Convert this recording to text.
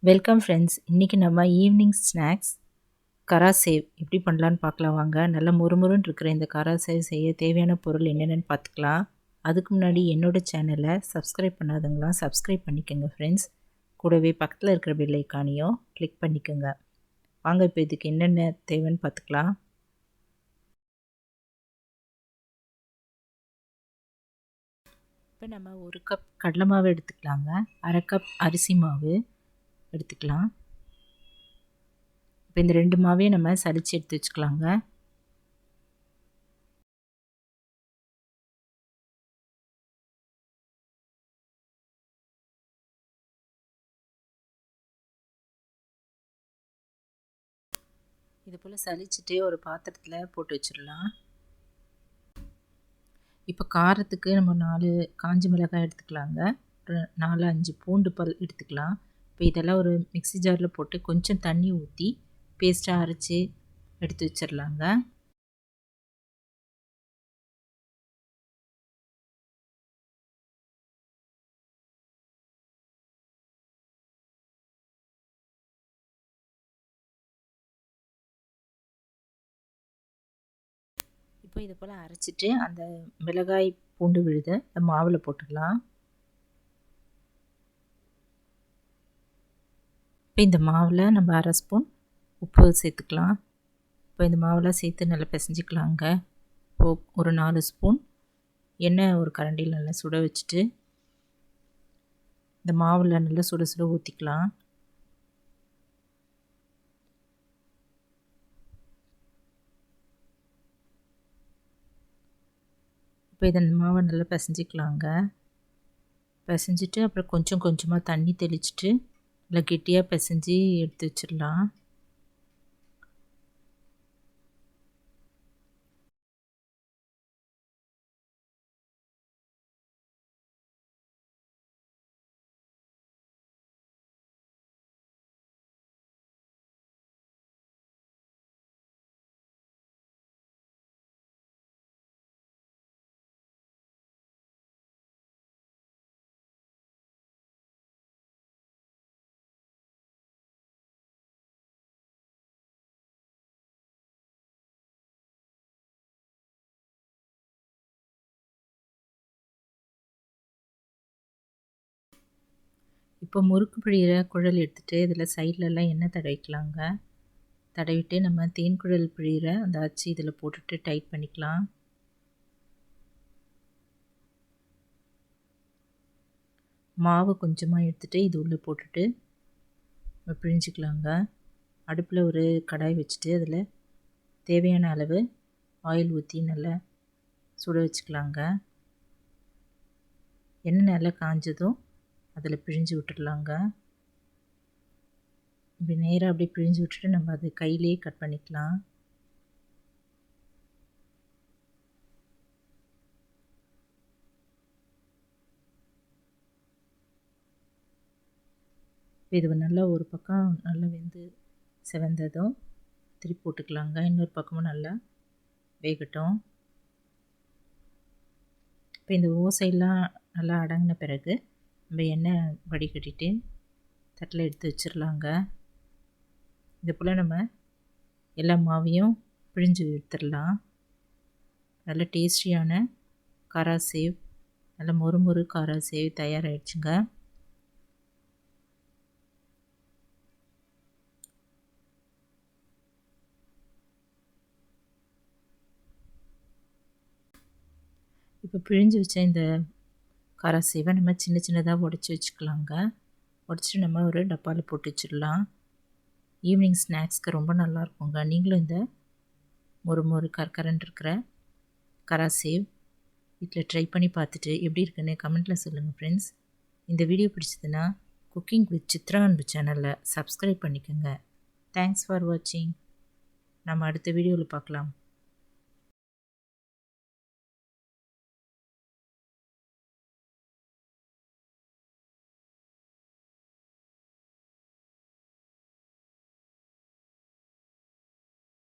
Welcome friends. இன்றைக்கி நம்ம evening snacks கராசேவ் எப்படி பண்ணலான்னு பார்க்கலாம் வாங்க. நல்லா முறுமுறுன்னு இருக்கிற இந்த கராசேவ் செய்ய தேவையான பொருள் என்னென்னு பார்த்துக்கலாம். அதுக்கு முன்னாடி என்னோடய சேனலை சப்ஸ்கிரைப் பண்ணாதவங்களாம் சப்ஸ்கிரைப் பண்ணிக்கோங்க ஃப்ரெண்ட்ஸ். கூடவே பக்கத்தில் இருக்கிற பெல் ஐக்கானையும் கிளிக் பண்ணிக்கோங்க. வாங்க இப்போ இதுக்கு என்னென்ன தேவைன்னு பார்த்துக்கலாம். இப்போ நம்ம 1 கப் கடலை மாவு எடுத்துக்கலாங்க. 1/2 கப் அரிசி மாவு எடுத்துக்கலாம். இப்போ இந்த 2 மாவையும் நம்ம சலிச்சு எடுத்து வச்சுக்கலாங்க. இது போல் சலிச்சுட்டு ஒரு பாத்திரத்தில் போட்டு வச்சிடலாம். இப்போ காரத்துக்கு நம்ம 4 காஞ்ச மிளகாய் எடுத்துக்கலாங்க. ஒரு 4-5 பூண்டு பல் எடுத்துக்கலாம். இப்போ இதெல்லாம் ஒரு மிக்ஸி ஜாரில் போட்டு கொஞ்சம் தண்ணி ஊற்றி பேஸ்ட்டாக அரைச்சி எடுத்து வச்சிடலாங்க. இப்போ இது போல் அரைச்சிட்டு அந்த மிளகாய் பூண்டு விழுத இந்த மாவில் போட்டுடலாம். இப்போ இந்த மாவில் நம்ம 1/2 ஸ்பூன் உப்பு சேர்த்துக்கலாம். இப்போ இந்த மாவெல்லாம் சேர்த்து நல்லா பிசைஞ்சிக்கலாங்க. இப்போது ஒரு 4 ஸ்பூன் எண்ணெய் ஒரு கரண்டியில் நல்லா சுட வச்சுட்டு இந்த மாவில் நல்லா சுட சுட ஊற்றிக்கலாம். இப்போ இதை மாவை நல்லா பிசைஞ்சிக்கலாங்க. பிசைஞ்சிட்டு அப்புறம் கொஞ்சம் கொஞ்சமாக தண்ணி தெளிச்சிட்டு நல்லா கெட்டியாக பிசைஞ்சி எடுத்து வச்சிடலாம். இப்போ முறுக்கு பிழிகிற குழல் எடுத்துகிட்டு இதில் சைட்லலாம் எண்ணெய் தடவிக்கலாங்க. தடவிட்டு நம்ம தேன் குழல் பிழிகிற அந்த அச்சு இதில் போட்டுட்டு டைட் பண்ணிக்கலாம். மாவு கொஞ்சமாக எடுத்துகிட்டு இது உள்ளே போட்டுட்டு பிழிஞ்சிக்கலாங்க. அடுப்பில் ஒரு கடாய் வச்சுட்டு அதில் தேவையான அளவு ஆயில் ஊற்றி நல்லா சுட வச்சுக்கலாங்க. எண்ணெய் நல்லா காஞ்சதும் அதில் பிழிஞ்சு விட்டுடலாங்க. இப்படி நேராக அப்படியே பிழிஞ்சு விட்டுட்டு நம்ம அதை கையிலேயே கட் பண்ணிக்கலாம். இது நல்லா ஒரு பக்கம் நல்லா வெந்து செவந்ததும் திருப்பி போட்டுக்கலாங்க. இன்னொரு பக்கமும் நல்லா வேகட்டும். இப்போ இந்த ஓசையெல்லாம் நல்லா அடங்கின பிறகு நம்ம எண்ணெய் வடிகட்டிட்டு தட்டில் எடுத்து வச்சிடலாங்க. இது போல் நம்ம எல்லா மாவையும் பிழிஞ்சு எடுத்துடலாம். நல்ல டேஸ்டியான கராசேவ், நல்ல மொறுமொறு கராசேவ் தயாராகிடுச்சுங்க. இப்போ பிழிஞ்சு வச்ச இந்த கராசேவை நம்ம சின்ன சின்னதாக உடச்சி வச்சுக்கலாங்க. உடச்சிட்டு நம்ம ஒரு டப்பாவில் போட்டு வச்சிடலாம். ஈவினிங் ஸ்நாக்ஸ்க்கு ரொம்ப நல்லாயிருக்குங்க. நீங்களும் இந்த மொறு கரகரன்னு இருக்கிற கராசேவ் வீட்டில் ட்ரை பண்ணி பார்த்துட்டு எப்படி இருக்குன்னு கமெண்ட்டில் சொல்லுங்கள் ஃப்ரெண்ட்ஸ். இந்த வீடியோ பிடிச்சதுன்னா குக்கிங் வித் சித்ரா அன்பு சேனலில் சப்ஸ்கிரைப் பண்ணிக்கோங்க. தேங்க்ஸ் ஃபார் வாட்சிங். நம்ம அடுத்த வீடியோவில் பார்க்கலாம்.